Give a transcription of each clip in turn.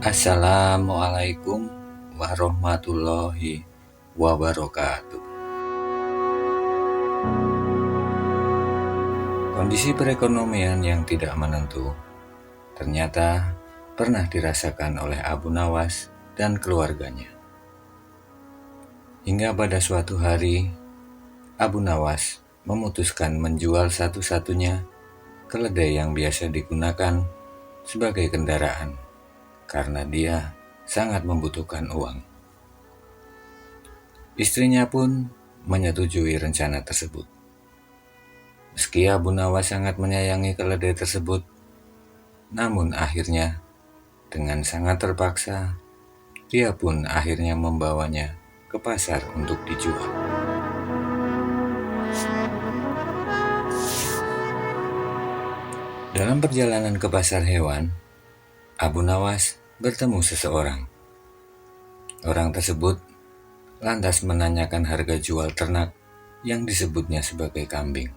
Assalamualaikum warahmatullahi wabarakatuh. Kondisi perekonomian yang tidak menentu ternyata pernah dirasakan oleh Abu Nawas dan keluarganya. Hingga pada suatu hari, Abu Nawas memutuskan menjual satu-satunya keledai yang biasa digunakan sebagai kendaraan karena dia sangat membutuhkan uang. Istrinya pun menyetujui rencana tersebut. Meski Abu Nawas sangat menyayangi keledai tersebut, namun akhirnya dengan sangat terpaksa, dia pun akhirnya membawanya ke pasar untuk dijual. Dalam perjalanan ke pasar hewan, Abu Nawas bertemu seseorang. Orang tersebut lantas menanyakan harga jual ternak yang disebutnya sebagai kambing.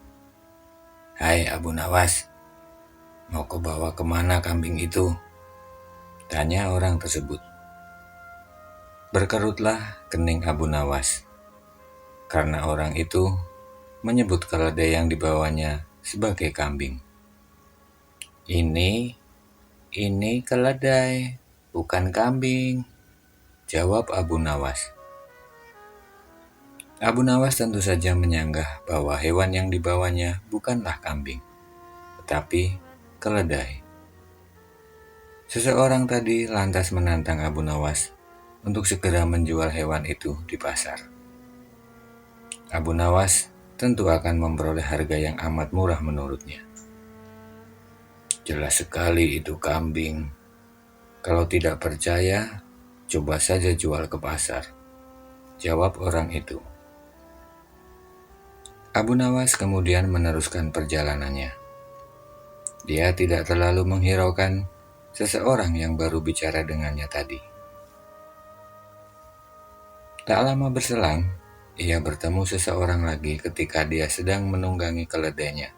"Hai Abu Nawas, mau kau bawa kemana kambing itu?" tanya orang tersebut. Berkerutlah kening Abu Nawas, karena orang itu menyebut keledai yang dibawanya sebagai kambing. Ini keledai, bukan kambing," jawab Abu Nawas. Abu Nawas tentu saja menyanggah bahwa hewan yang dibawanya bukanlah kambing, tetapi keledai. Seseorang tadi lantas menantang Abu Nawas untuk segera menjual hewan itu di pasar. Abu Nawas tentu akan memperoleh harga yang amat murah menurutnya. "Jelas sekali itu kambing. Kalau tidak percaya, coba saja jual ke pasar," jawab orang itu. Abu Nawas kemudian meneruskan perjalanannya. Dia tidak terlalu menghiraukan seseorang yang baru bicara dengannya tadi. Tak lama berselang, ia bertemu seseorang lagi ketika dia sedang menunggangi keledainya.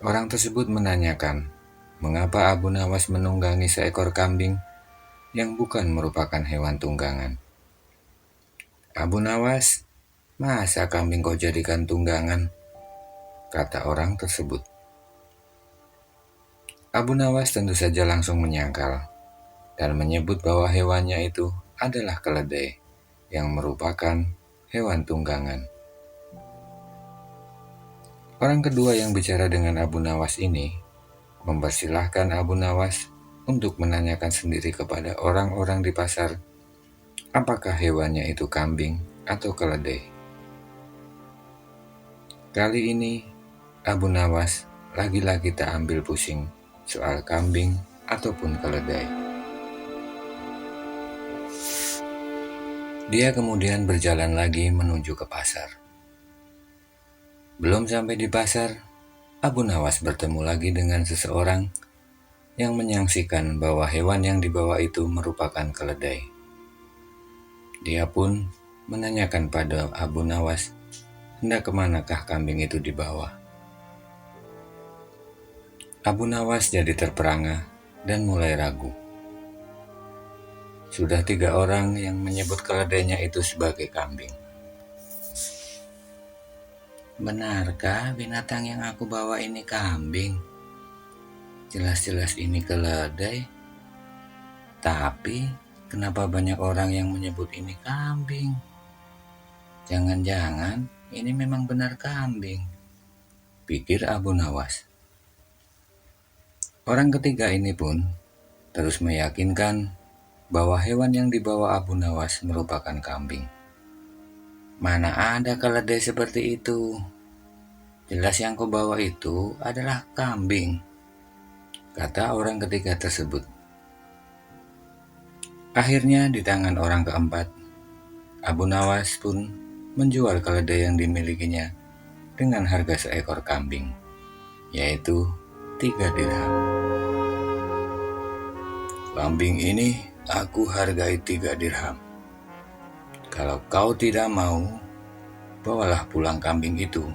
Orang tersebut menanyakan, mengapa Abu Nawas menunggangi seekor kambing yang bukan merupakan hewan tunggangan. "Abu Nawas, masa kambing kau jadikan tunggangan?" kata orang tersebut. Abu Nawas tentu saja langsung menyangkal dan menyebut bahwa hewannya itu adalah keledai yang merupakan hewan tunggangan. Orang kedua yang bicara dengan Abu Nawas ini mempersilahkan Abu Nawas untuk menanyakan sendiri kepada orang-orang di pasar apakah hewannya itu kambing atau keledai. Kali ini Abu Nawas lagi-lagi tak ambil pusing soal kambing ataupun keledai. Dia kemudian berjalan lagi menuju ke pasar. Belum sampai di pasar, Abu Nawas bertemu lagi dengan seseorang yang menyaksikan bahwa hewan yang dibawa itu merupakan keledai. Dia pun menanyakan pada Abu Nawas, hendak kemanakah kambing itu dibawa. Abu Nawas jadi terperangah dan mulai ragu. Sudah 3 orang yang menyebut keledainya itu sebagai kambing. "Benarkah binatang yang aku bawa ini kambing? Jelas-jelas ini keledai. Tapi kenapa banyak orang yang menyebut ini kambing? Jangan-jangan ini memang benar kambing," pikir Abu Nawas. Orang ketiga ini pun terus meyakinkan bahwa hewan yang dibawa Abu Nawas merupakan kambing. "Mana ada keledai seperti itu? Jelas yang kau bawa itu adalah kambing," kata orang ketiga tersebut. Akhirnya di tangan orang keempat, Abu Nawas pun menjual keledai yang dimilikinya dengan harga seekor kambing, yaitu 3 dirham. "Kambing ini aku hargai 3 dirham. Kalau kau tidak mau, bawalah pulang kambing itu,"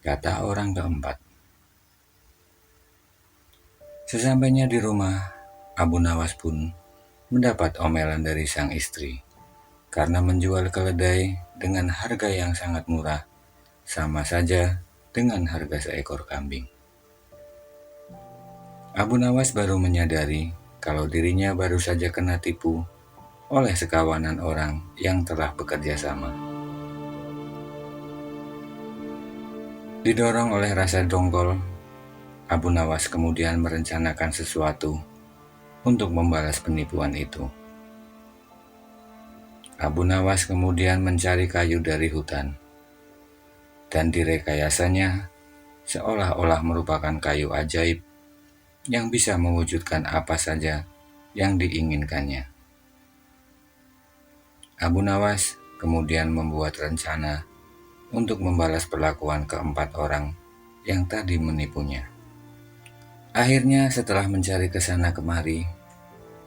kata orang keempat. Sesampainya di rumah, Abu Nawas pun mendapat omelan dari sang istri karena menjual keledai dengan harga yang sangat murah, sama saja dengan harga seekor kambing. Abu Nawas baru menyadari kalau dirinya baru saja kena tipu oleh sekawanan orang yang telah bekerja sama. Didorong oleh rasa dongkol, Abu Nawas kemudian merencanakan sesuatu untuk membalas penipuan itu. Abu Nawas kemudian mencari kayu dari hutan, dan direkayasanya seolah-olah merupakan kayu ajaib yang bisa mewujudkan apa saja yang diinginkannya. Abu Nawas kemudian membuat rencana untuk membalas perlakuan keempat orang yang tadi menipunya. Akhirnya setelah mencari kesana kemari,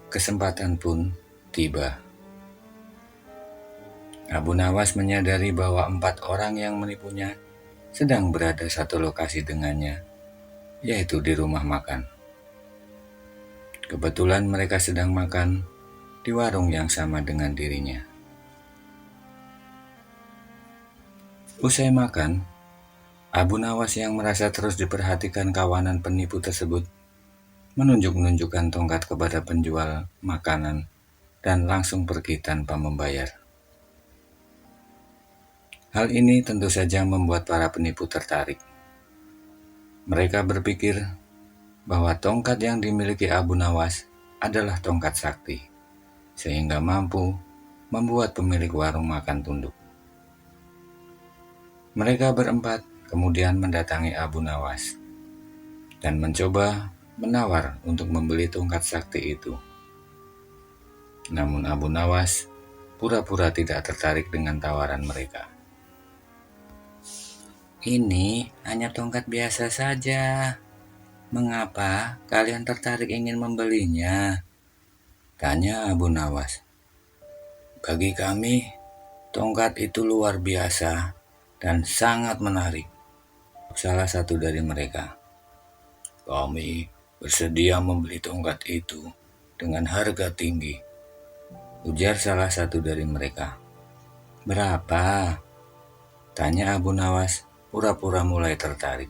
kesempatan pun tiba. Abu Nawas menyadari bahwa 4 orang yang menipunya sedang berada satu lokasi dengannya, yaitu di rumah makan. Kebetulan mereka sedang makan di warung yang sama dengan dirinya. Usai makan, Abu Nawas yang merasa terus diperhatikan kawanan penipu tersebut menunjuk-nunjukkan tongkat kepada penjual makanan dan langsung pergi tanpa membayar. Hal ini tentu saja membuat para penipu tertarik. Mereka berpikir bahwa tongkat yang dimiliki Abu Nawas adalah tongkat sakti, sehingga mampu membuat pemilik warung makan tunduk. Mereka berempat kemudian mendatangi Abu Nawas dan mencoba menawar untuk membeli tongkat sakti itu. Namun Abu Nawas pura-pura tidak tertarik dengan tawaran mereka. "Ini hanya tongkat biasa saja. Mengapa kalian tertarik ingin membelinya?" tanya Abu Nawas. "Bagi kami, tongkat itu luar biasa dan sangat menarik," salah satu dari mereka. "Kami bersedia membeli tongkat itu dengan harga tinggi," ujar salah satu dari mereka. "Berapa?" tanya Abu Nawas, pura-pura mulai tertarik.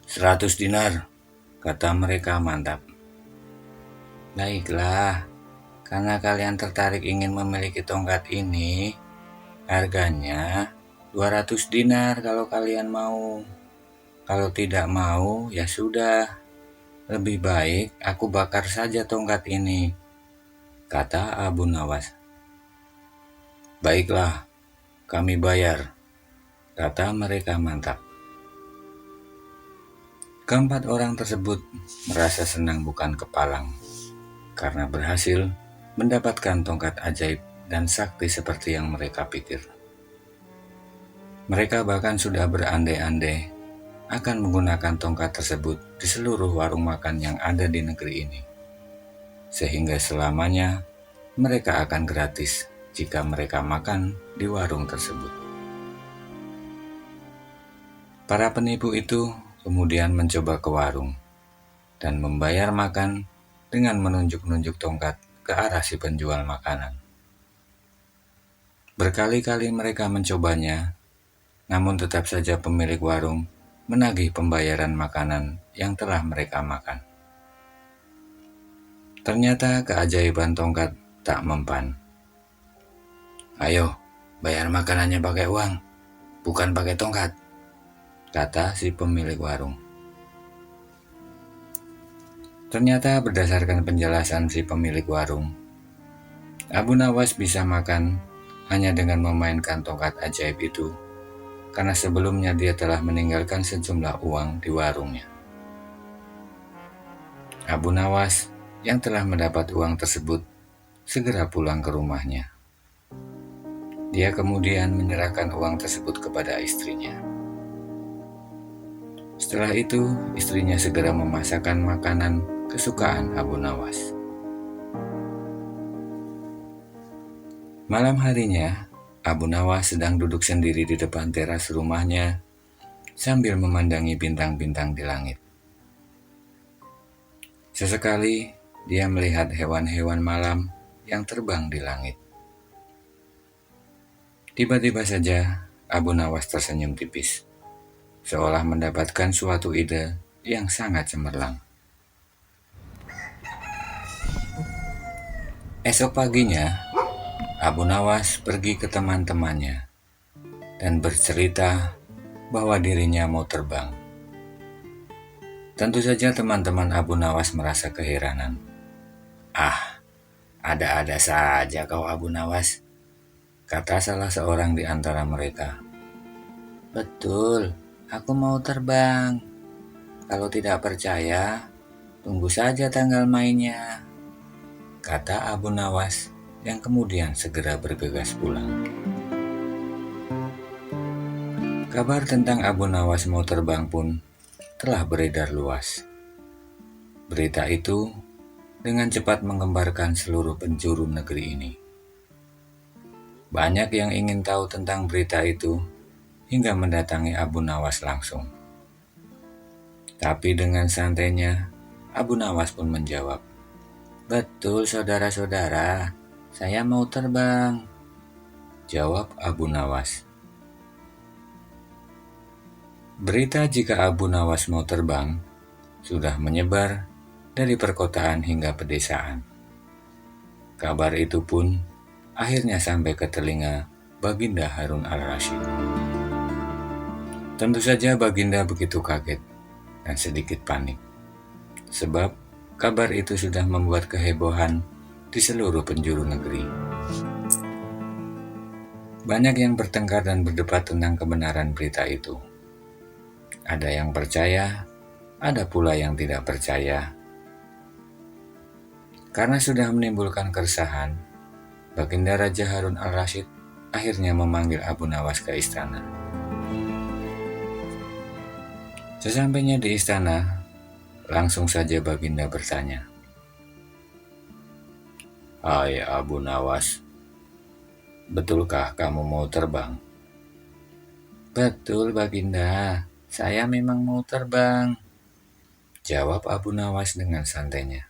100 dinar, kata mereka mantap. "Baiklah, karena kalian tertarik ingin memiliki tongkat ini, harganya 200 dinar kalau kalian mau. Kalau tidak mau, ya sudah. Lebih baik aku bakar saja tongkat ini," kata Abu Nawas. "Baiklah, kami bayar," kata mereka mantap. Keempat orang tersebut merasa senang bukan kepalang karena berhasil mendapatkan tongkat ajaib dan sakti seperti yang mereka pikir. Mereka bahkan sudah berandai-andai akan menggunakan tongkat tersebut di seluruh warung makan yang ada di negeri ini, sehingga selamanya mereka akan gratis jika mereka makan di warung tersebut. Para penipu itu kemudian mencoba ke warung dan membayar makan dengan menunjuk-nunjuk tongkat ke arah si penjual makanan. Berkali-kali mereka mencobanya, namun tetap saja pemilik warung menagih pembayaran makanan yang telah mereka makan. Ternyata keajaiban tongkat tak mempan. "Ayo, bayar makanannya pakai uang, bukan pakai tongkat," kata si pemilik warung. Ternyata berdasarkan penjelasan si pemilik warung, Abu Nawas bisa makan hanya dengan memainkan tongkat ajaib itu, karena sebelumnya dia telah meninggalkan sejumlah uang di warungnya. Abu Nawas yang telah mendapat uang tersebut segera pulang ke rumahnya. Dia kemudian menyerahkan uang tersebut kepada istrinya. Setelah itu, istrinya segera memasakkan makanan kesukaan Abu Nawas. Malam harinya, Abu Nawas sedang duduk sendiri di depan teras rumahnya sambil memandangi bintang-bintang di langit. Sesekali dia melihat hewan-hewan malam yang terbang di langit. Tiba-tiba saja Abu Nawas tersenyum tipis, seolah mendapatkan suatu ide yang sangat cemerlang. Esok paginya, Abu Nawas pergi ke teman-temannya dan bercerita bahwa dirinya mau terbang. Tentu saja teman-teman Abu Nawas merasa keheranan. "Ah, ada-ada saja kau Abu Nawas," kata salah seorang di antara mereka. "Betul, aku mau terbang. Kalau tidak percaya, tunggu saja tanggal mainnya," kata Abu Nawas yang kemudian segera bergegas pulang. Kabar tentang Abu Nawas mau terbang pun telah beredar luas. Berita itu dengan cepat menggemparkan seluruh penjuru negeri ini. Banyak yang ingin tahu tentang berita itu hingga mendatangi Abu Nawas langsung. Tapi dengan santainya, Abu Nawas pun menjawab, "Betul saudara-saudara, saya mau terbang," jawab Abu Nawas. Berita jika Abu Nawas mau terbang sudah menyebar dari perkotaan hingga pedesaan. Kabar itu pun akhirnya sampai ke telinga Baginda Harun al-Rasyid. Tentu saja Baginda begitu kaget dan sedikit panik, sebab kabar itu sudah membuat kehebohan di seluruh penjuru negeri. Banyak yang bertengkar dan berdebat tentang kebenaran berita itu. Ada yang percaya, ada pula yang tidak percaya. Karena sudah menimbulkan keresahan, Baginda Raja Harun al-Rasyid akhirnya memanggil Abu Nawas ke istana. Sesampainya di istana, langsung saja Baginda bertanya, "Hai Abu Nawas, betulkah kamu mau terbang?" "Betul Baginda, saya memang mau terbang," jawab Abu Nawas dengan santainya.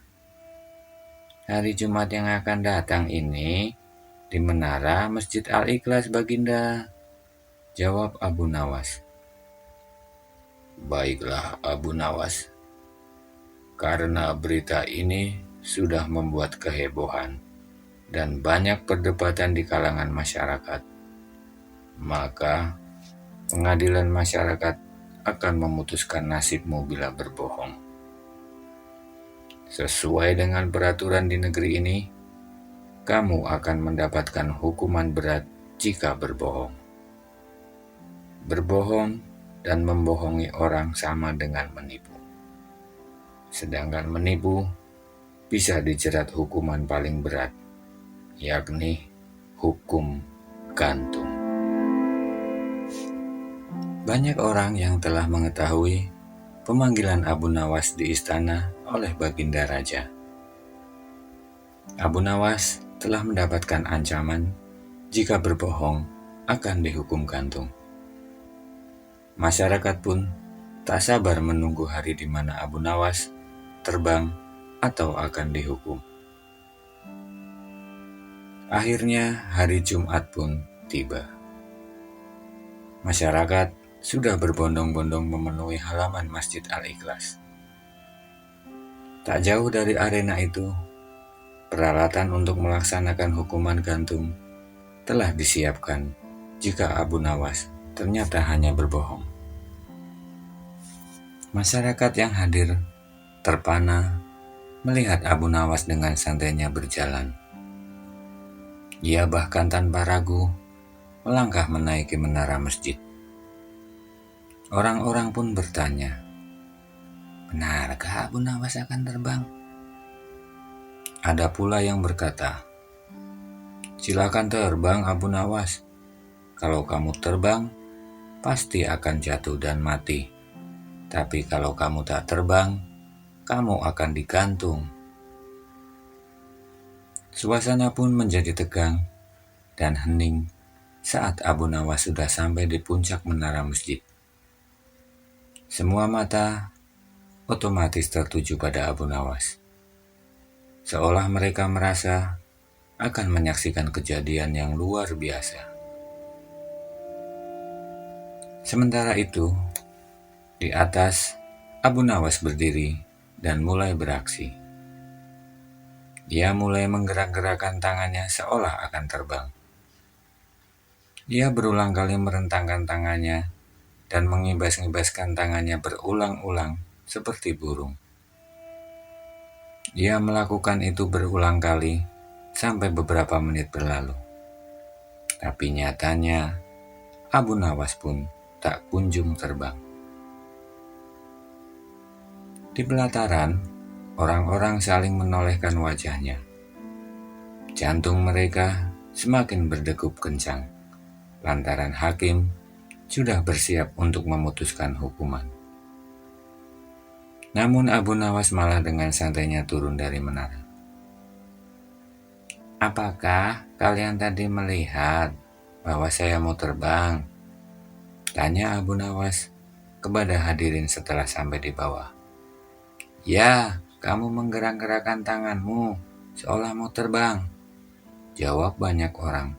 "Hari Jumat yang akan datang ini di menara Masjid Al-Ikhlas Baginda," jawab Abu Nawas. "Baiklah Abu Nawas, karena berita ini sudah membuat kehebohan dan banyak perdebatan di kalangan masyarakat, maka pengadilan masyarakat akan memutuskan nasibmu bila berbohong. Sesuai dengan peraturan di negeri ini, kamu akan mendapatkan hukuman berat jika berbohong. Berbohong dan membohongi orang sama dengan menipu. Sedangkan menipu bisa dijerat hukuman paling berat, yakni hukum gantung." Banyak orang yang telah mengetahui pemanggilan Abu Nawas di istana oleh Baginda Raja. Abu Nawas telah mendapatkan ancaman jika berbohong akan dihukum gantung. Masyarakat pun tak sabar menunggu hari di mana Abu Nawas terbang atau akan dihukum. Akhirnya hari Jumat pun tiba. Masyarakat sudah berbondong-bondong memenuhi halaman Masjid Al-Ikhlas. Tak jauh dari arena itu, peralatan untuk melaksanakan hukuman gantung telah disiapkan jika Abu Nawas ternyata hanya berbohong. Masyarakat yang hadir terpana melihat Abu Nawas dengan santainya berjalan. Ia bahkan tanpa ragu melangkah menaiki menara masjid. Orang-orang pun bertanya, "Benarkah Abu Nawas akan terbang?" Ada pula yang berkata, "Silakan terbang Abu Nawas. Kalau kamu terbang, pasti akan jatuh dan mati. Tapi kalau kamu tak terbang, kamu akan digantung." Suasana pun menjadi tegang dan hening saat Abu Nawas sudah sampai di puncak menara masjid. Semua mata otomatis tertuju pada Abu Nawas. Seolah mereka merasa akan menyaksikan kejadian yang luar biasa. Sementara itu, di atas, Abu Nawas berdiri dan mulai beraksi. Dia mulai menggerak-gerakkan tangannya seolah akan terbang. Dia berulang kali merentangkan tangannya dan mengibas-ngibaskan tangannya berulang-ulang seperti burung. Dia melakukan itu berulang kali sampai beberapa menit berlalu. Tapi nyatanya, Abu Nawas pun tak kunjung terbang. Di pelataran, orang-orang saling menolehkan wajahnya. Jantung mereka semakin berdegup kencang, lantaran hakim sudah bersiap untuk memutuskan hukuman. Namun Abu Nawas malah dengan santainya turun dari menara. "Apakah kalian tadi melihat bahwa saya mau terbang?" tanya Abu Nawas kepada hadirin setelah sampai di bawah. "Ya, kamu menggerak-gerakkan tanganmu seolah mau terbang," jawab banyak orang.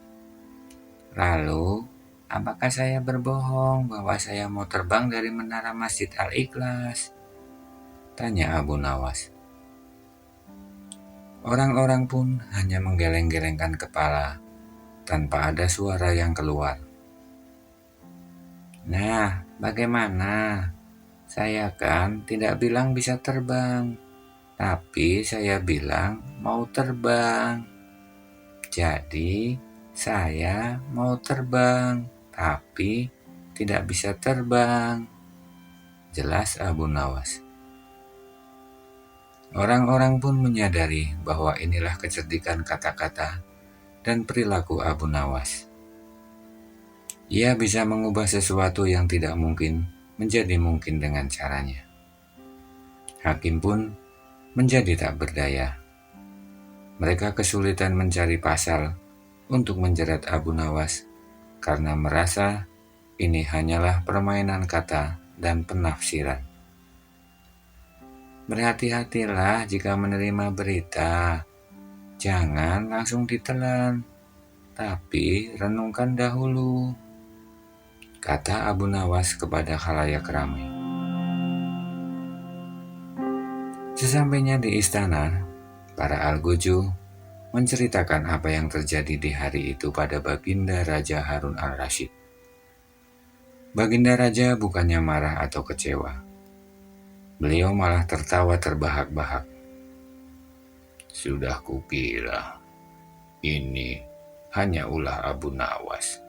"Lalu, apakah saya berbohong bahwa saya mau terbang dari menara Masjid Al-Ikhlas?" tanya Abu Nawas. Orang-orang pun hanya menggeleng-gelengkan kepala tanpa ada suara yang keluar. "Nah, bagaimana? Saya kan tidak bilang bisa terbang, tapi saya bilang mau terbang. Jadi, saya mau terbang, tapi tidak bisa terbang," jelas Abu Nawas. Orang-orang pun menyadari bahwa inilah kecerdikan kata-kata dan perilaku Abu Nawas. Ia bisa mengubah sesuatu yang tidak mungkin menjadi mungkin dengan caranya. Hakim pun menjadi tak berdaya. Mereka kesulitan mencari pasal untuk menjerat Abu Nawas karena merasa ini hanyalah permainan kata dan penafsiran. Berhati-hatilah jika menerima berita. Jangan langsung ditelan, tapi renungkan dahulu, kata Abu Nawas kepada khalayak ramai. Sesampainya di istana, para Algojo menceritakan apa yang terjadi di hari itu pada Baginda Raja Harun al-Rashid. Baginda Raja bukannya marah atau kecewa. Beliau malah tertawa terbahak-bahak. "Sudah kukira ini hanya ulah Abu Nawas.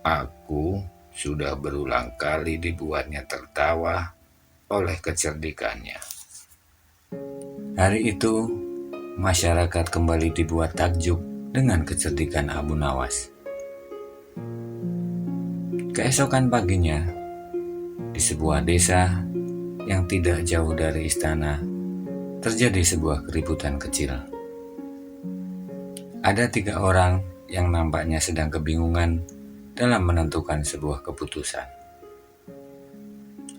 Aku sudah berulang kali dibuatnya tertawa oleh kecerdikannya." Hari itu, masyarakat kembali dibuat takjub dengan kecerdikan Abu Nawas. Keesokan paginya, di sebuah desa yang tidak jauh dari istana, terjadi sebuah keributan kecil. Ada 3 orang yang nampaknya sedang kebingungan dalam menentukan sebuah keputusan.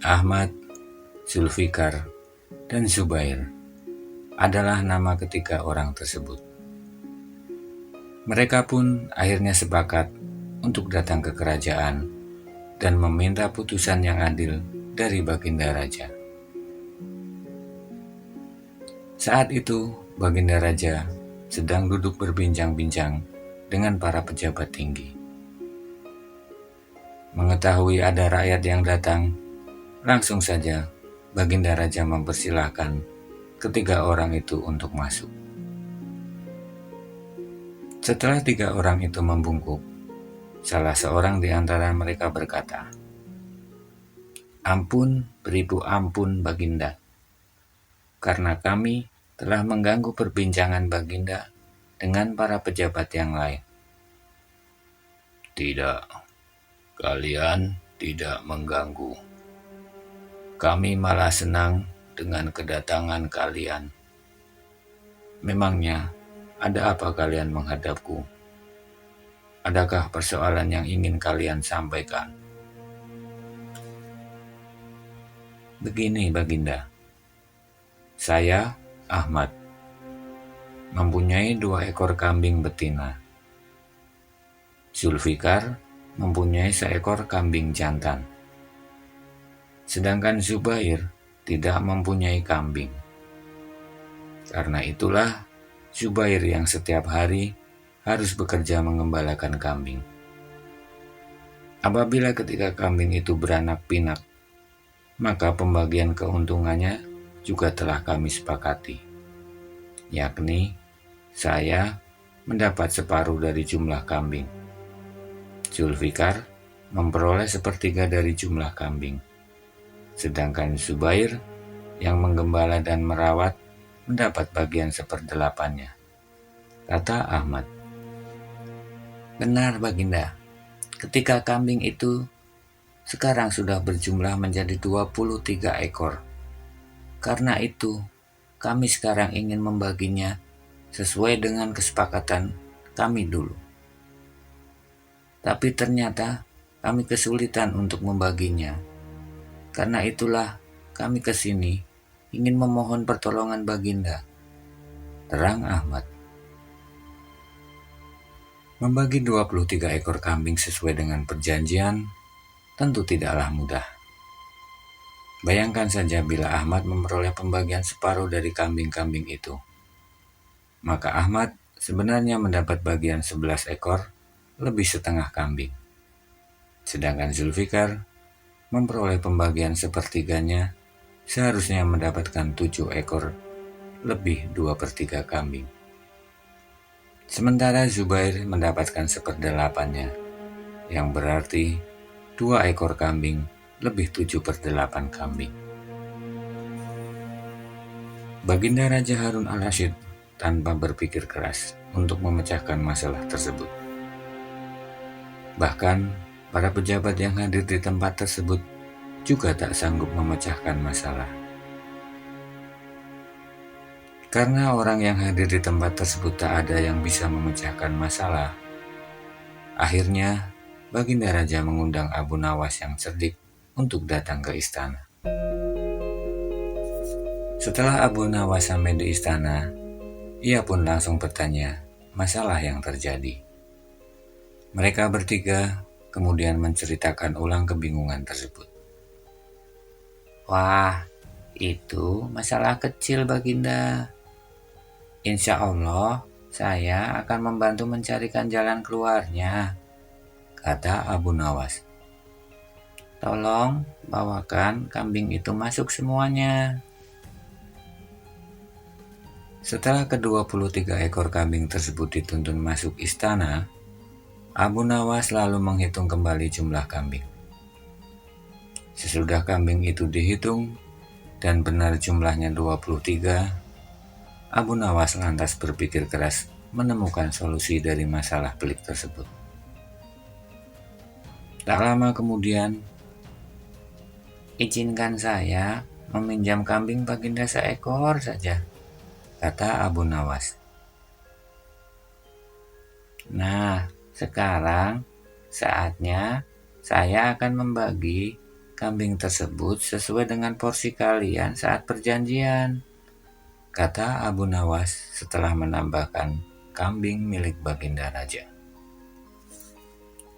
Ahmad, Zulfikar, dan Zubair adalah nama ketiga orang tersebut. Mereka pun akhirnya sepakat untuk datang ke kerajaan dan meminta putusan yang adil dari Baginda Raja. Saat itu, Baginda Raja sedang duduk berbincang-bincang dengan para pejabat tinggi. Mengetahui ada rakyat yang datang, langsung saja Baginda Raja mempersilahkan ketiga orang itu untuk masuk. Setelah 3 orang itu membungkuk, salah seorang di antara mereka berkata, "Ampun, beribu ampun Baginda, karena kami telah mengganggu perbincangan Baginda dengan para pejabat yang lain." "Tidak, kalian tidak mengganggu. Kami malah senang dengan kedatangan kalian. Memangnya ada apa kalian menghadapku? Adakah persoalan yang ingin kalian sampaikan?" Begini Baginda, saya, Ahmad, mempunyai 2 ekor kambing betina. Zulfikar mempunyai seekor kambing jantan. Sedangkan Zubair tidak mempunyai kambing. Karena itulah Zubair yang setiap hari harus bekerja mengembalakan kambing. Apabila ketika kambing itu beranak pinak, maka pembagian keuntungannya juga telah kami sepakati, yakni saya mendapat separuh dari jumlah kambing. Zulfikar memperoleh sepertiga dari jumlah kambing, sedangkan Zubair yang menggembala dan merawat mendapat bagian 1/8-nya, kata Ahmad. Benar Baginda, ketika kambing itu sekarang sudah berjumlah menjadi 23 ekor. Karena itu, kami sekarang ingin membaginya sesuai dengan kesepakatan kami dulu. Tapi ternyata kami kesulitan untuk membaginya. Karena itulah kami ke sini ingin memohon pertolongan Baginda, terang Ahmad. Membagi 23 ekor kambing sesuai dengan perjanjian tentu tidaklah mudah. Bayangkan saja bila Ahmad memperoleh pembagian separuh dari kambing-kambing itu. Maka Ahmad sebenarnya mendapat bagian 11 ekor lebih setengah kambing. Sedangkan Zulfikar memperoleh pembagian sepertiganya, seharusnya mendapatkan 7 ekor lebih 2/3 kambing. Sementara Zubair mendapatkan 1/8-nya, yang berarti 2 ekor kambing lebih 7/8 kambing. Baginda Raja Harun al-Rasyid tanpa berpikir keras untuk memecahkan masalah tersebut. Bahkan para pejabat yang hadir di tempat tersebut juga tak sanggup memecahkan masalah. Karena orang yang hadir di tempat tersebut tak ada yang bisa memecahkan masalah, akhirnya Baginda Raja mengundang Abu Nawas yang cerdik untuk datang ke istana. Setelah Abu Nawas sampai di istana, ia pun langsung bertanya masalah yang terjadi. Mereka bertiga kemudian menceritakan ulang kebingungan tersebut. Wah, itu masalah kecil Baginda. Insya Allah, saya akan membantu mencarikan jalan keluarnya, kata Abu Nawas. Tolong bawakan kambing itu masuk semuanya. Setelah ke-23 ekor kambing tersebut dituntun masuk istana, Abu Nawas lalu menghitung kembali jumlah kambing. Sesudah kambing itu dihitung dan benar jumlahnya 23, Abu Nawas lantas berpikir keras menemukan solusi dari masalah pelik tersebut. Tak lama kemudian, izinkan saya meminjam kambing Baginda seekor saja, kata Abu Nawas. Nah, sekarang saatnya saya akan membagi kambing tersebut sesuai dengan porsi kalian saat perjanjian, kata Abu Nawas setelah menambahkan kambing milik Baginda Raja.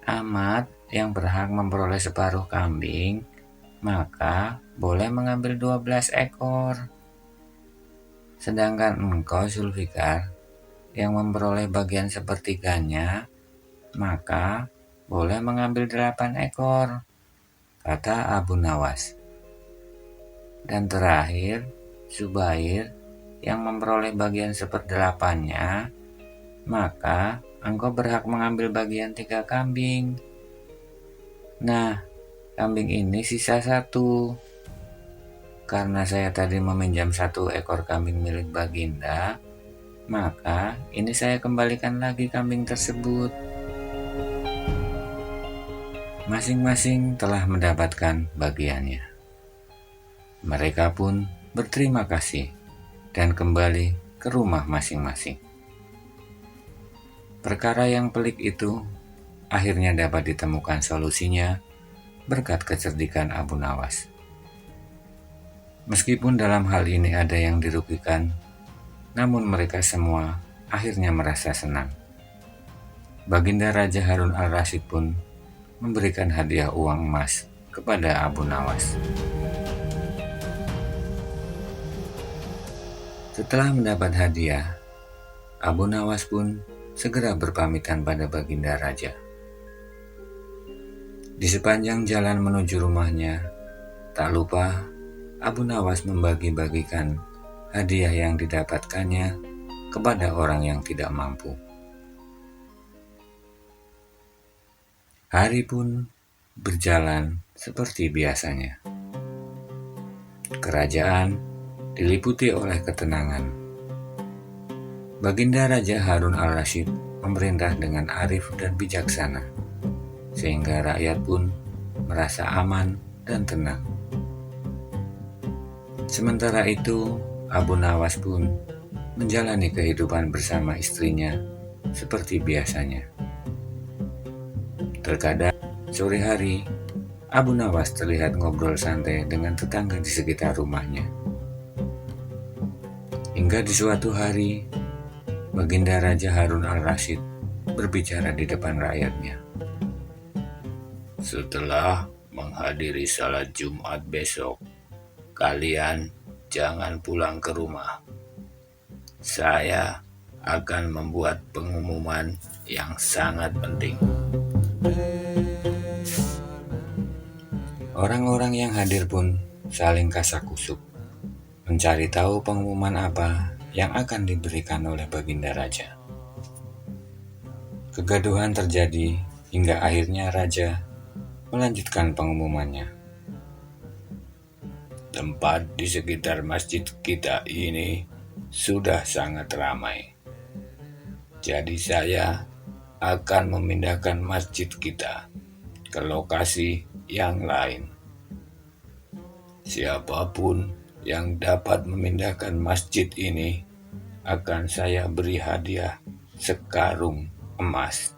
Ahmad yang berhak memperoleh separuh kambing, maka boleh mengambil 12 ekor. Sedangkan engkau Zulfikar yang memperoleh bagian sepertiganya, maka boleh mengambil 8 ekor, kata Abu Nawas. Dan terakhir, Zubair yang memperoleh bagian 1/8-nya, maka engkau berhak mengambil bagian 3 kambing. Nah, kambing ini sisa 1. Karena saya tadi meminjam 1 ekor kambing milik Baginda, maka ini saya kembalikan lagi kambing tersebut. Masing-masing telah mendapatkan bagiannya. Mereka pun berterima kasih dan kembali ke rumah masing-masing. Perkara yang pelik itu akhirnya dapat ditemukan solusinya berkat kecerdikan Abu Nawas. Meskipun dalam hal ini ada yang dirugikan, namun mereka semua akhirnya merasa senang. Baginda Raja Harun al-Rasyid pun memberikan hadiah uang emas kepada Abu Nawas. Setelah mendapat hadiah, Abu Nawas pun segera berpamitan pada Baginda Raja. Di sepanjang jalan menuju rumahnya, tak lupa Abu Nawas membagi-bagikan hadiah yang didapatkannya kepada orang yang tidak mampu. Hari pun berjalan seperti biasanya. Kerajaan diliputi oleh ketenangan. Baginda Raja Harun al-Rasyid memerintah dengan arif dan bijaksana, sehingga rakyat pun merasa aman dan tenang. Sementara itu, Abu Nawas pun menjalani kehidupan bersama istrinya seperti biasanya. Terkadang sore hari, Abu Nawas terlihat ngobrol santai dengan tetangga di sekitar rumahnya. Hingga di suatu hari, Baginda Raja Harun al-Rasyid berbicara di depan rakyatnya. Setelah menghadiri salat Jumat besok, kalian jangan pulang ke rumah. Saya akan membuat pengumuman yang sangat penting. Orang-orang yang hadir pun saling kasak-kusuk, mencari tahu pengumuman apa yang akan diberikan oleh Baginda Raja. Kegaduhan terjadi hingga akhirnya Raja melanjutkan pengumumannya. Tempat di sekitar masjid kita ini sudah sangat ramai. Jadi saya akan memindahkan masjid kita ke lokasi yang lain. Siapapun yang dapat memindahkan masjid ini akan saya beri hadiah sekarung emas.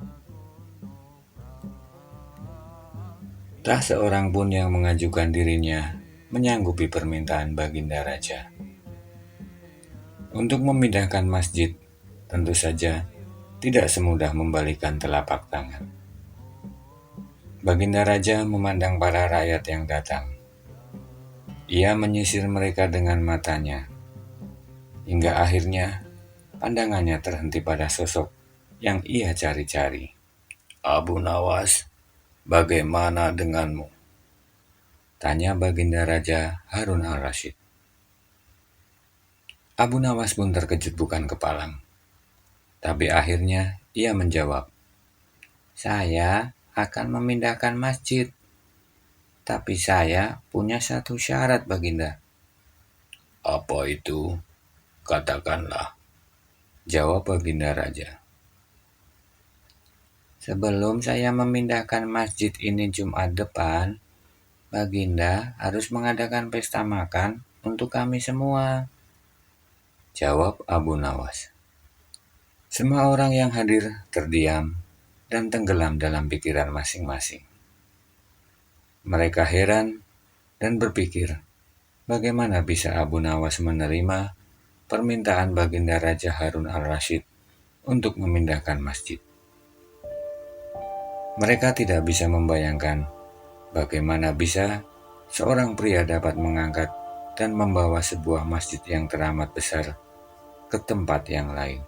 Tak seorang pun yang mengajukan dirinya menyanggupi permintaan Baginda Raja. Untuk memindahkan masjid, tentu saja tidak semudah membalikan telapak tangan. Baginda Raja memandang para rakyat yang datang. Ia menyisir mereka dengan matanya, hingga akhirnya pandangannya terhenti pada sosok yang ia cari-cari. Abu Nawas, bagaimana denganmu? Tanya Baginda Raja Harun al-Rasyid. Abu Nawas pun terkejut bukan kepalang. Tapi akhirnya ia menjawab, "Saya akan memindahkan masjid. Tapi saya punya satu syarat, Baginda." Apa itu? Katakanlah. Jawab Baginda Raja. "Sebelum saya memindahkan masjid ini Jumat depan, Baginda harus mengadakan pesta makan untuk kami semua." Jawab Abu Nawas. Semua orang yang hadir terdiam dan tenggelam dalam pikiran masing-masing. Mereka heran dan berpikir, bagaimana bisa Abu Nawas menerima permintaan Baginda Raja Harun al-Rasyid untuk memindahkan masjid. Mereka tidak bisa membayangkan bagaimana bisa seorang pria dapat mengangkat dan membawa sebuah masjid yang teramat besar ke tempat yang lain.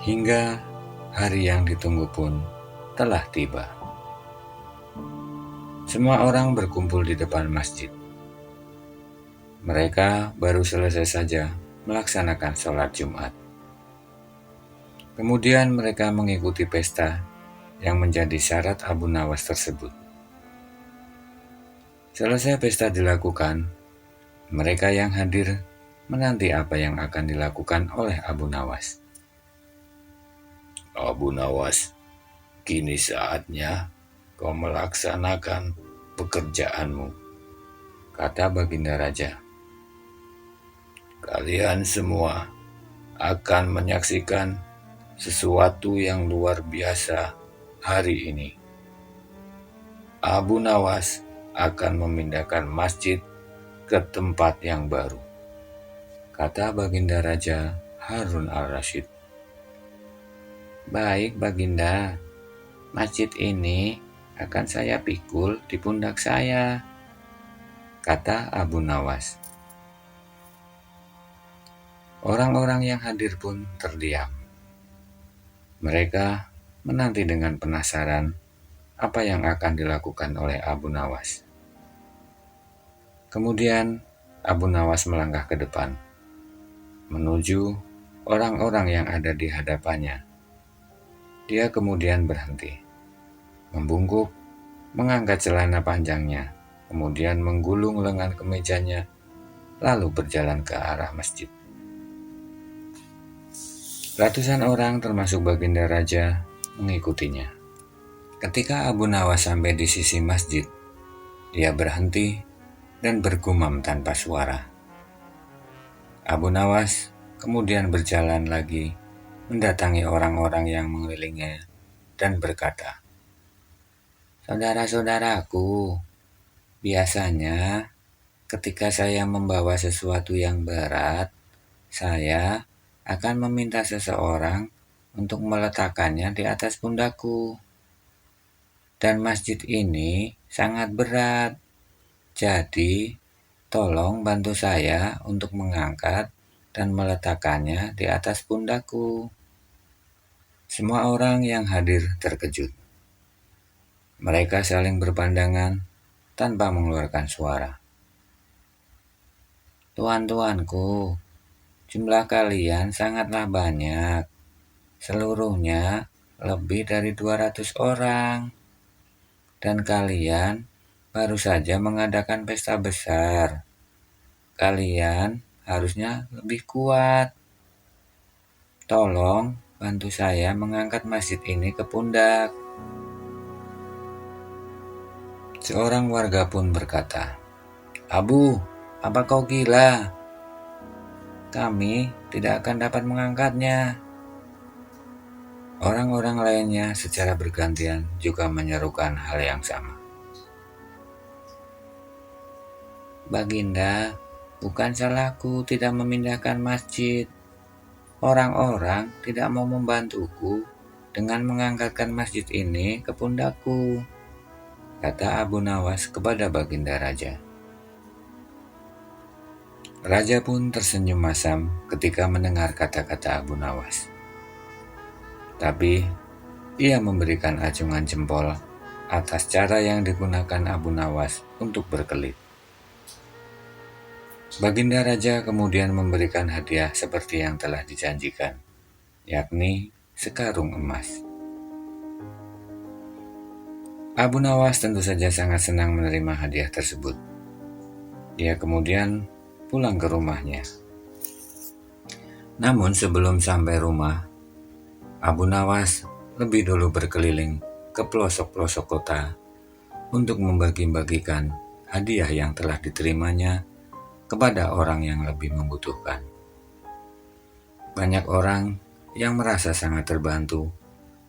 Hingga hari yang ditunggu pun telah tiba. Semua orang berkumpul di depan masjid. Mereka baru selesai saja melaksanakan sholat Jumat. Kemudian mereka mengikuti pesta yang menjadi syarat Abu Nawas tersebut. Selesai pesta dilakukan, mereka yang hadir menanti apa yang akan dilakukan oleh Abu Nawas. Abu Nawas, kini saatnya kau melaksanakan pekerjaanmu, kata Baginda Raja. Kalian semua akan menyaksikan sesuatu yang luar biasa hari ini. Abu Nawas akan memindahkan masjid ke tempat yang baru, kata Baginda Raja Harun al-Rasyid. Baik Baginda, masjid ini akan saya pikul di pundak saya, kata Abu Nawas. Orang-orang yang hadir pun terdiam. Mereka menanti dengan penasaran apa yang akan dilakukan oleh Abu Nawas. Kemudian Abu Nawas melangkah ke depan, menuju orang-orang yang ada di hadapannya. Dia kemudian berhenti, membungkuk, mengangkat celana panjangnya, kemudian menggulung lengan kemejanya, lalu berjalan ke arah masjid. Ratusan orang termasuk Baginda Raja mengikutinya. Ketika Abu Nawas sampai di sisi masjid, dia berhenti dan bergumam tanpa suara. Abu Nawas kemudian berjalan lagi mendatangi orang-orang yang mengelilinginya dan berkata, "Saudara-saudaraku, biasanya ketika saya membawa sesuatu yang berat, saya akan meminta seseorang untuk meletakkannya di atas pundakku. Dan masjid ini sangat berat, jadi tolong bantu saya untuk mengangkat dan meletakkannya di atas pundakku." Semua orang yang hadir terkejut. Mereka saling berpandangan tanpa mengeluarkan suara. "Tuan-tuanku, jumlah kalian sangatlah banyak. Seluruhnya lebih dari 200 orang. Dan kalian baru saja mengadakan pesta besar. Kalian harusnya lebih kuat. Tolong bantu saya mengangkat masjid ini ke pundak." Seorang warga pun berkata, "Abu, apa kau gila? Kami tidak akan dapat mengangkatnya." Orang-orang lainnya secara bergantian juga menyerukan hal yang sama. "Baginda, bukan salahku tidak memindahkan masjid. Orang-orang tidak mau membantuku dengan mengangkatkan masjid ini ke pundakku," kata Abu Nawas kepada Baginda Raja. Raja pun tersenyum masam ketika mendengar kata-kata Abu Nawas. Tapi ia memberikan acungan jempol atas cara yang digunakan Abu Nawas untuk berkelit. Baginda Raja kemudian memberikan hadiah seperti yang telah dijanjikan, yakni sekarung emas. Abu Nawas tentu saja sangat senang menerima hadiah tersebut. Dia kemudian pulang ke rumahnya. Namun sebelum sampai rumah, Abu Nawas lebih dulu berkeliling ke pelosok-pelosok kota untuk membagi-bagikan hadiah yang telah diterimanya kepada orang yang lebih membutuhkan. Banyak orang yang merasa sangat terbantu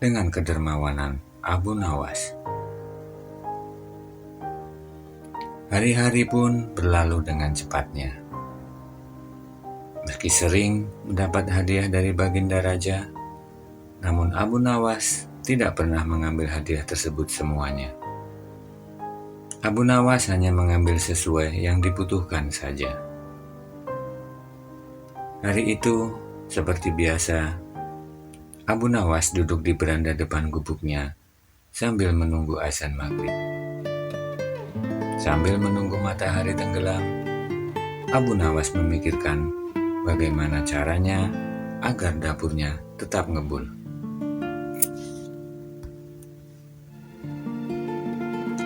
dengan kedermawanan Abu Nawas. Hari-hari pun berlalu dengan cepatnya. Meski sering mendapat hadiah dari Baginda Raja, namun Abu Nawas tidak pernah mengambil hadiah tersebut semuanya. Abu Nawas hanya mengambil sesuai yang dibutuhkan saja. Hari itu, seperti biasa, Abu Nawas duduk di beranda depan gubuknya sambil menunggu azan maghrib. Sambil menunggu matahari tenggelam, Abu Nawas memikirkan bagaimana caranya agar dapurnya tetap ngebul.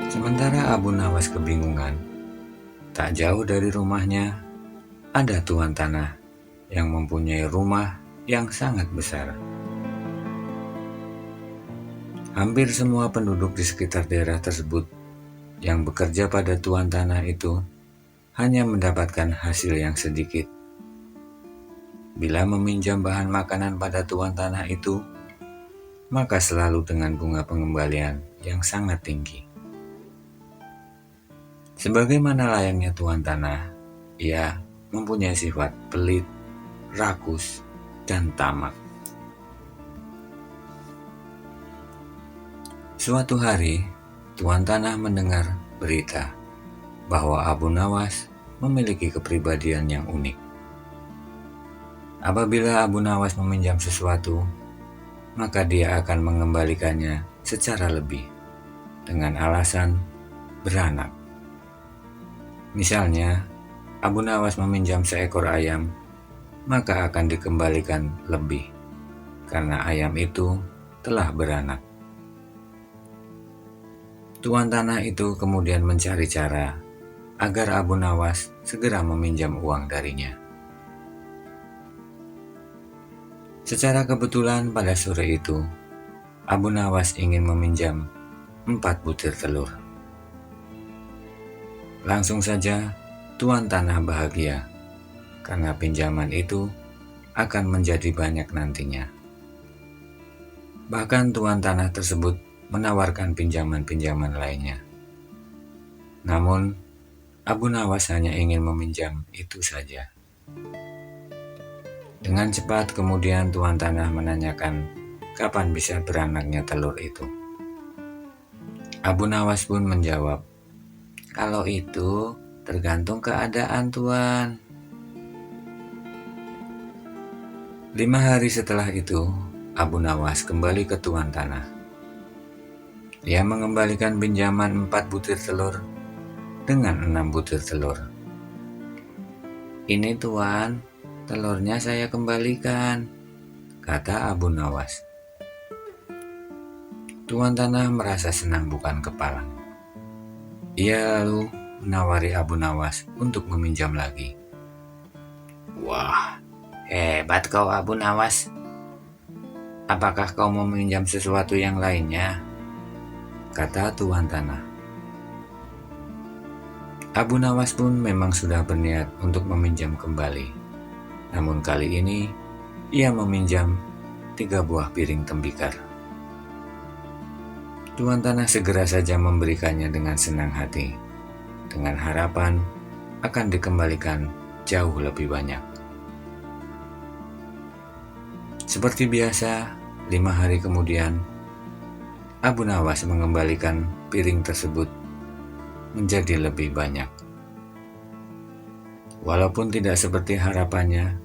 Sementara Abu Nawas kebingungan, tak jauh dari rumahnya ada tuan tanah yang mempunyai rumah yang sangat besar. Hampir semua penduduk di sekitar daerah tersebut yang bekerja pada tuan tanah itu hanya mendapatkan hasil yang sedikit. Bila meminjam bahan makanan pada tuan tanah itu, maka selalu dengan bunga pengembalian yang sangat tinggi. Sebagaimana layaknya tuan tanah, ia mempunyai sifat pelit, rakus, dan tamak. Suatu hari, tuan tanah mendengar berita bahwa Abu Nawas memiliki kepribadian yang unik. Apabila Abu Nawas meminjam sesuatu, maka dia akan mengembalikannya secara lebih dengan alasan beranak. Misalnya, Abu Nawas meminjam seekor ayam, maka akan dikembalikan lebih karena ayam itu telah beranak. Tuan tanah itu kemudian mencari cara agar Abu Nawas segera meminjam uang darinya. Secara kebetulan pada sore itu, Abu Nawas ingin meminjam 4 butir telur. Langsung saja, tuan tanah bahagia karena pinjaman itu akan menjadi banyak nantinya. Bahkan tuan tanah tersebut menawarkan pinjaman-pinjaman lainnya. Namun, Abu Nawas hanya ingin meminjam itu saja. Dengan cepat kemudian tuan tanah menanyakan kapan bisa beranaknya telur itu. Abu Nawas pun menjawab, "Kalau itu tergantung keadaan tuan." 5 hari setelah itu, Abu Nawas kembali ke tuan tanah. Ia mengembalikan pinjaman 4 butir telur dengan 6 butir telur. "Ini tuan, telurnya saya kembalikan," kata Abu Nawas. Tuan tanah merasa senang bukan kepalang. Ia lalu menawari Abu Nawas untuk meminjam lagi. "Wah, hebat kau Abu Nawas. Apakah kau mau meminjam sesuatu yang lainnya?" kata tuan tanah. Abu Nawas pun memang sudah berniat untuk meminjam kembali. Namun kali ini, ia meminjam 3 buah piring tembikar. Tuan tanah segera saja memberikannya dengan senang hati, dengan harapan akan dikembalikan jauh lebih banyak. Seperti biasa, 5 hari kemudian, Abu Nawas mengembalikan piring tersebut menjadi lebih banyak. Walaupun tidak seperti harapannya,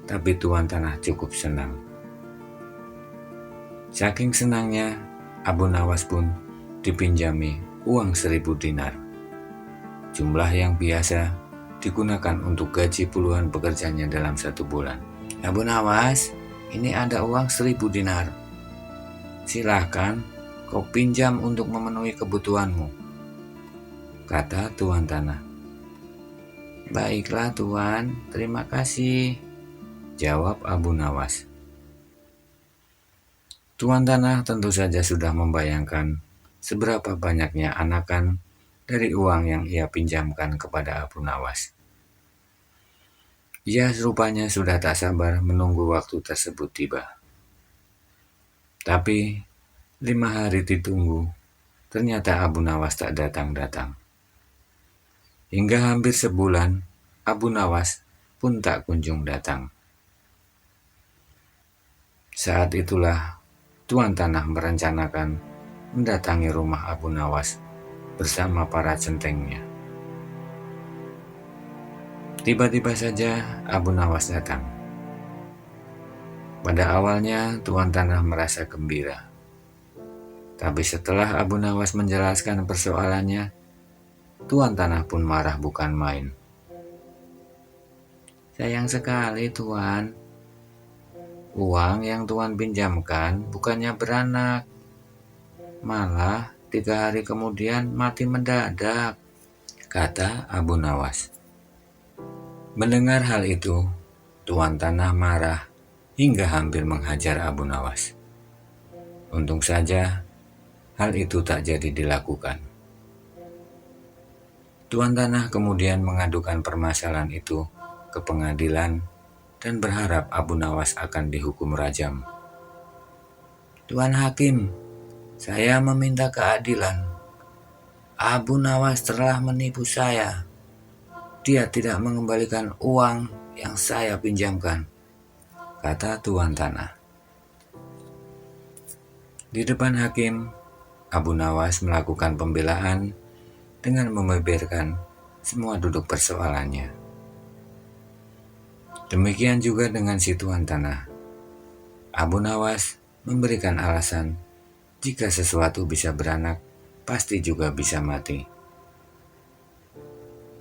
tapi tuan tanah cukup senang. Saking senangnya, Abu Nawas pun dipinjami uang 1.000 dinar. Jumlah yang biasa digunakan untuk gaji puluhan pekerjanya dalam 1 bulan. "Abu Nawas, ini ada uang 1.000 dinar. Silahkan kau pinjam untuk memenuhi kebutuhanmu," kata tuan tanah. "Baiklah tuan, terima kasih," jawab Abu Nawas. Tuan tanah tentu saja sudah membayangkan seberapa banyaknya anakan dari uang yang ia pinjamkan kepada Abu Nawas. Ia rupanya sudah tak sabar menunggu waktu tersebut tiba. Tapi 5 hari ditunggu, ternyata Abu Nawas tak datang-datang. Hingga hampir sebulan, Abu Nawas pun tak kunjung datang. Saat itulah tuan tanah merencanakan mendatangi rumah Abu Nawas bersama para centengnya. Tiba-tiba saja Abu Nawas datang. Pada awalnya tuan tanah merasa gembira. Tapi setelah Abu Nawas menjelaskan persoalannya, tuan tanah pun marah bukan main. "Sayang sekali tuan, uang yang tuan pinjamkan bukannya beranak, malah 3 hari kemudian mati mendadak," kata Abu Nawas. Mendengar hal itu, tuan tanah marah hingga hampir menghajar Abu Nawas. Untung saja hal itu tak jadi dilakukan. Tuan tanah kemudian mengadukan permasalahan itu ke pengadilan dan berharap Abu Nawas akan dihukum rajam. "Tuan Hakim, saya meminta keadilan. Abu Nawas telah menipu saya. Dia tidak mengembalikan uang yang saya pinjamkan, kata Tuan Tanah. Di depan hakim, Abu Nawas melakukan pembelaan dengan membeberkan semua duduk persoalannya. Demikian juga dengan si Tuan Tanah. Abu Nawas memberikan alasan jika sesuatu bisa beranak, pasti juga bisa mati.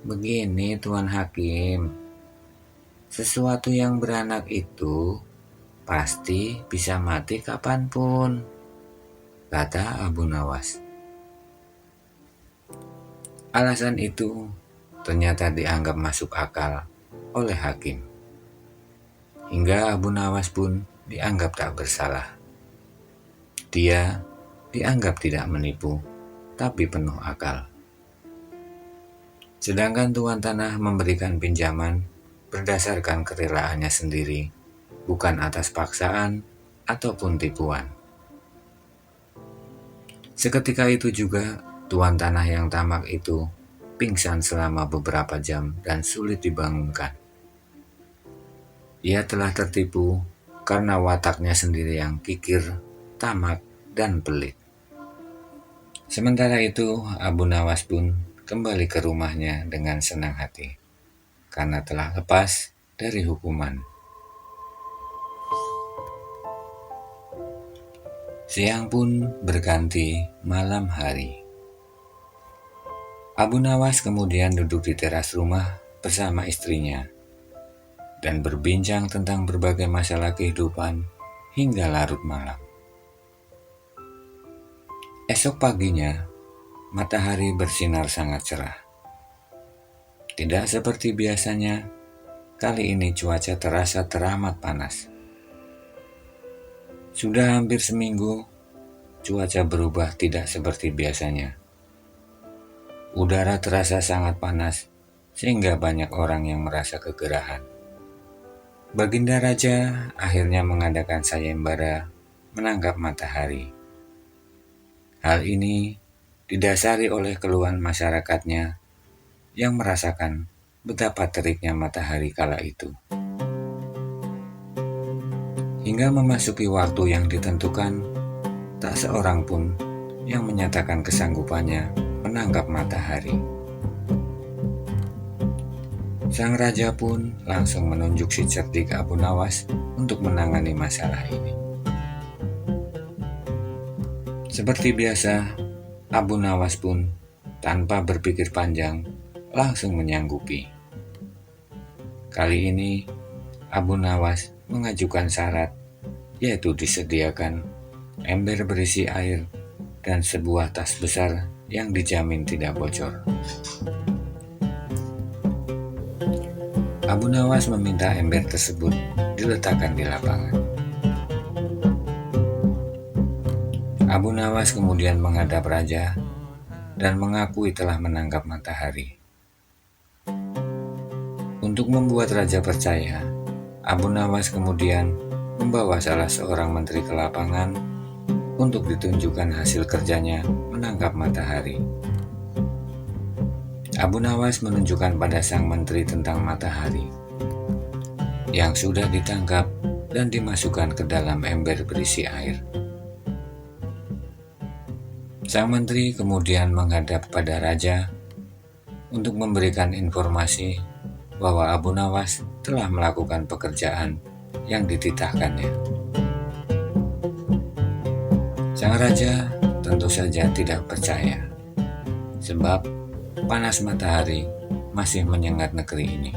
Begini Tuan Hakim, sesuatu yang beranak itu pasti bisa mati kapanpun, kata Abu Nawas. Alasan itu ternyata dianggap masuk akal oleh hakim. Hingga Abu Nawas pun dianggap tak bersalah. Dia dianggap tidak menipu, tapi penuh akal. Sedangkan Tuan Tanah memberikan pinjaman berdasarkan kerelaannya sendiri, bukan atas paksaan ataupun tipuan. Seketika itu juga Tuan Tanah yang tamak itu pingsan selama beberapa jam dan sulit dibangunkan. Ia telah tertipu karena wataknya sendiri yang kikir, tamak, dan pelit. Sementara itu, Abu Nawas pun kembali ke rumahnya dengan senang hati, karena telah lepas dari hukuman. Siang pun berganti malam hari. Abu Nawas kemudian duduk di teras rumah bersama istrinya dan berbincang tentang berbagai masalah kehidupan hingga larut malam. Esok paginya, matahari bersinar sangat cerah. Tidak seperti biasanya, kali ini cuaca terasa teramat panas. Sudah hampir seminggu, cuaca berubah tidak seperti biasanya. Udara terasa sangat panas, sehingga banyak orang yang merasa kegerahan. Baginda Raja akhirnya mengadakan sayembara menangkap matahari. Hal ini didasari oleh keluhan masyarakatnya yang merasakan betapa teriknya matahari kala itu. Hingga memasuki waktu yang ditentukan, tak seorang pun yang menyatakan kesanggupannya menangkap matahari. Sang raja pun langsung menunjuk si cerdik Abu Nawas untuk menangani masalah ini. Seperti biasa, Abu Nawas pun tanpa berpikir panjang langsung menyanggupi. Kali ini Abu Nawas mengajukan syarat, yaitu disediakan ember berisi air dan sebuah tas besar yang dijamin tidak bocor. Abu Nawas meminta ember tersebut diletakkan di lapangan. Abu Nawas kemudian menghadap raja dan mengakui telah menangkap matahari. Untuk membuat raja percaya, Abu Nawas kemudian membawa salah seorang menteri ke lapangan untuk ditunjukkan hasil kerjanya menangkap matahari. Abu Nawas menunjukkan pada sang menteri tentang matahari yang sudah ditangkap dan dimasukkan ke dalam ember berisi air. Sang menteri kemudian menghadap pada raja untuk memberikan informasi bahwa Abu Nawas telah melakukan pekerjaan yang dititahkannya. Sang raja tentu saja tidak percaya, sebab panas matahari masih menyengat negeri ini.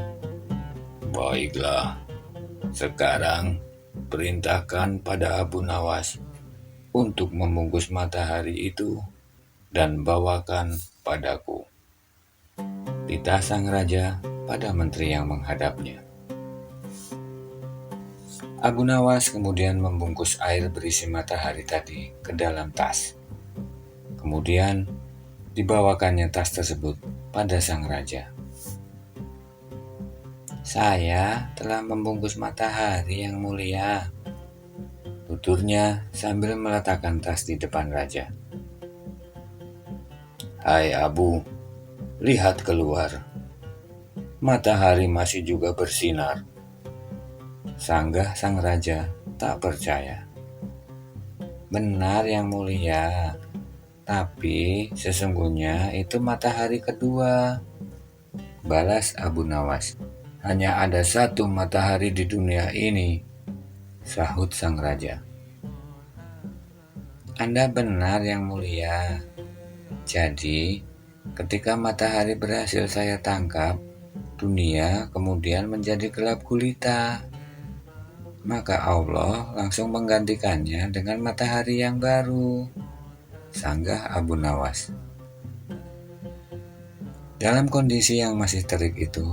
Baiklah, sekarang perintahkan pada Abu Nawas untuk membungkus matahari itu dan bawakan padaku, titah sang raja pada menteri yang menghadapnya. Abu Nawas kemudian membungkus air berisi matahari tadi ke dalam tas. Kemudian dibawakannya tas tersebut pada sang raja. Saya telah membungkus matahari yang mulia, tuturnya sambil meletakkan tas di depan raja. "Hai Abu, lihat keluar. Matahari masih juga bersinar." Sanggah sang raja tak percaya. "Benar yang mulia, tapi sesungguhnya itu matahari kedua," balas Abu Nawas. "Hanya ada satu matahari di dunia ini," sahut sang raja. "Anda benar yang mulia. Jadi, ketika matahari berhasil saya tangkap, dunia kemudian menjadi gelap gulita. Maka Allah langsung menggantikannya dengan matahari yang baru," sanggah Abu Nawas. Dalam kondisi yang masih terik itu,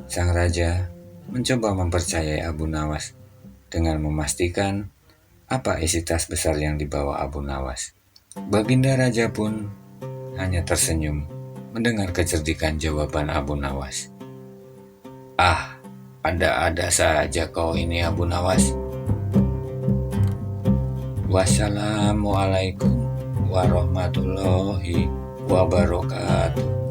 sang raja mencoba mempercayai Abu Nawas dengan memastikan apa isi tas besar yang dibawa Abu Nawas. Baginda raja pun hanya tersenyum mendengar kecerdikan jawaban Abu Nawas. "Ah, ada-ada saja kau ini Abu Nawas. Wassalamualaikum warahmatullahi wabarakatuh."